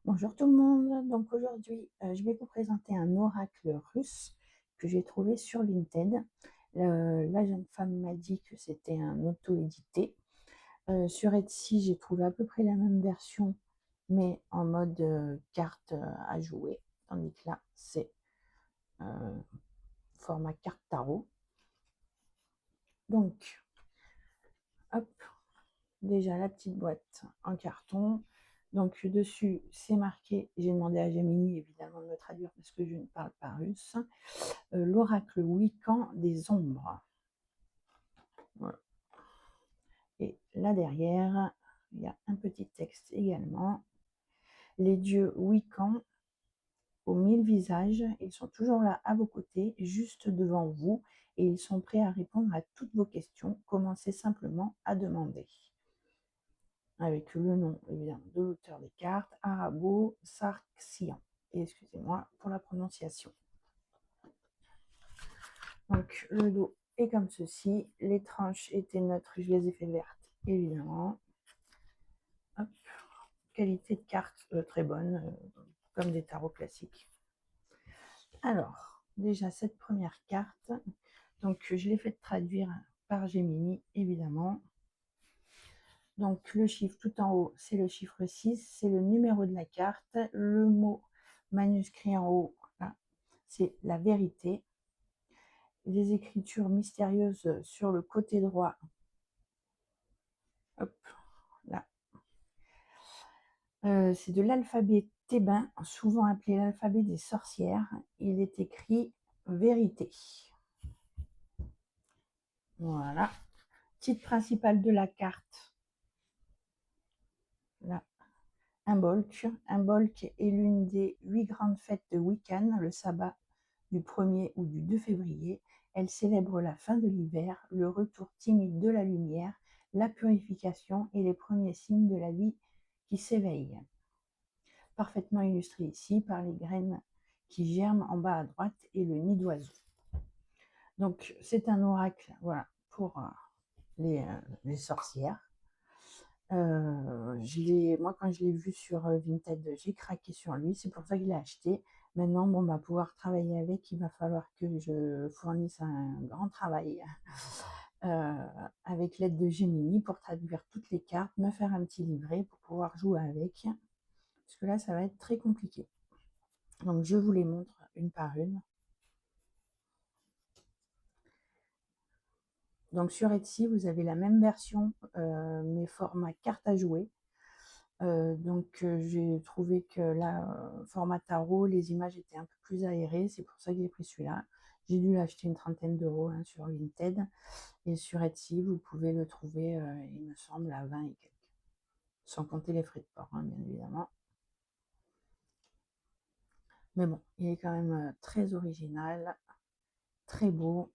Bonjour tout le monde. Donc aujourd'hui, je vais vous présenter un oracle russe que j'ai trouvé sur Vinted. La jeune femme m'a dit que c'était un auto-édité. Sur Etsy, j'ai trouvé à peu près la même version, mais en mode carte à jouer. Tandis que là, c'est euh, format carte tarot. Donc, hop, déjà la petite boîte en carton. Donc dessus, c'est marqué, j'ai demandé à Gemini évidemment de me traduire parce que je ne parle pas russe, l'oracle Wiccan des ombres. Voilà. Et là derrière, il y a un petit texte également. Les dieux Wiccan aux 1000 visages, ils sont toujours là à vos côtés, juste devant vous, et ils sont prêts à répondre à toutes vos questions. Commencez simplement à demander. Avec le nom évidemment de l'auteur des cartes, Arabo Sarxian. Et excusez-moi pour la prononciation. Donc le dos est comme ceci. Les tranches étaient neutres, je les ai fait vertes évidemment. Hop. Qualité de carte très bonne, comme des tarots classiques. Alors, déjà cette première carte, donc je l'ai fait traduire par Gemini évidemment. Donc le chiffre tout en haut, c'est le chiffre 6, c'est le numéro de la carte. Le mot manuscrit en haut, là, c'est la vérité. Les écritures mystérieuses sur le côté droit, hop, là. C'est de l'alphabet thébain, souvent appelé l'alphabet des sorcières. Il est écrit vérité. Voilà. Titre principal de la carte, là, un bolk. Un bolk est l'une des 8 grandes fêtes de Wiccan, le sabbat du 1er ou du 2 février. Elle célèbre la fin de l'hiver, le retour timide de la lumière, la purification et les premiers signes de la vie qui s'éveille. Parfaitement illustré ici par les graines qui germent en bas à droite et le nid d'oiseau. Donc c'est un oracle, voilà, pour les sorcières. Moi, quand je l'ai vu sur Vinted, j'ai craqué sur lui. C'est pour ça que je l'ai acheté. Maintenant, bon, bah, pouvoir travailler avec, il va falloir que je fournisse un grand travail avec l'aide de Gemini pour traduire toutes les cartes, me faire un petit livret pour pouvoir jouer avec. Parce que là, ça va être très compliqué. Donc, je vous les montre une par une. Donc, sur Etsy, vous avez la même version, mais format carte à jouer. J'ai trouvé que là, format tarot, les images étaient un peu plus aérées, c'est pour ça que j'ai pris celui-là. J'ai dû l'acheter une trentaine d'euros hein, sur Vinted. Et sur Etsy, vous pouvez le trouver, il me semble, à 20 et quelques. Sans compter les frais de port, hein, bien évidemment. Mais bon, il est quand même très original, très beau.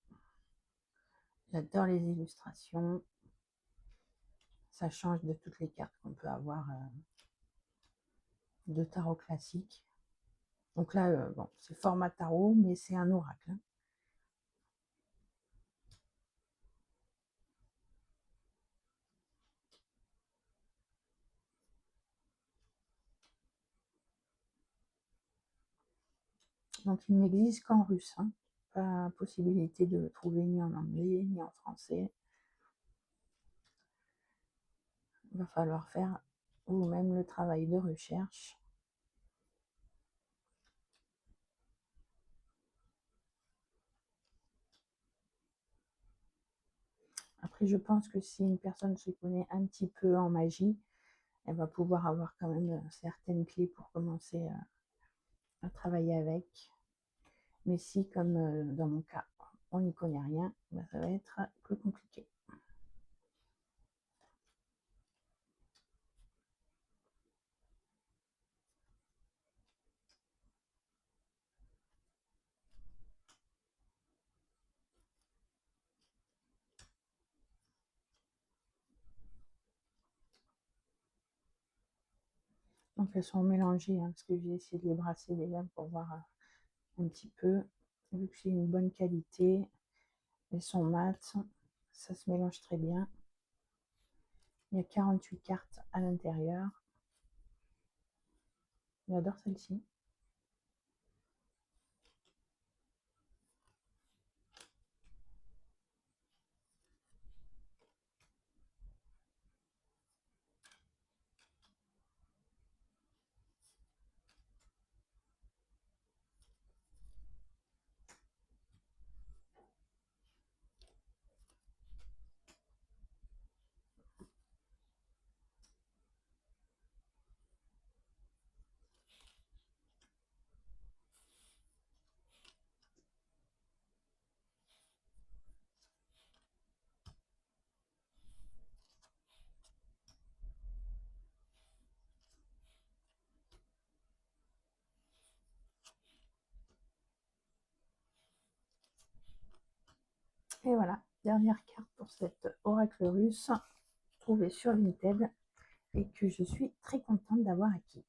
J'adore les illustrations. Ça change de toutes les cartes qu'on peut avoir de tarot classique. Donc là, bon, c'est format tarot, mais c'est un oracle. Hein. Donc il n'existe qu'en russe. Hein. Pas possibilité de le trouver ni en anglais, ni en français. Il va falloir faire vous-même le travail de recherche. Après, je pense que si une personne se connaît un petit peu en magie, elle va pouvoir avoir quand même certaines clés pour commencer à travailler avec. Mais si, comme dans mon cas, on n'y connaît rien, bah, ça va être plus compliqué. Donc elles sont mélangées, hein, parce que j'ai essayé de les brasser déjà pour voir un petit peu. Vu que c'est une bonne qualité, elles sont mates, ça se mélange très bien. Il y a 48 cartes à l'intérieur. J'adore celle-ci. Et voilà, dernière carte pour cet oracle russe trouvé sur Vinted et que je suis très contente d'avoir acquis.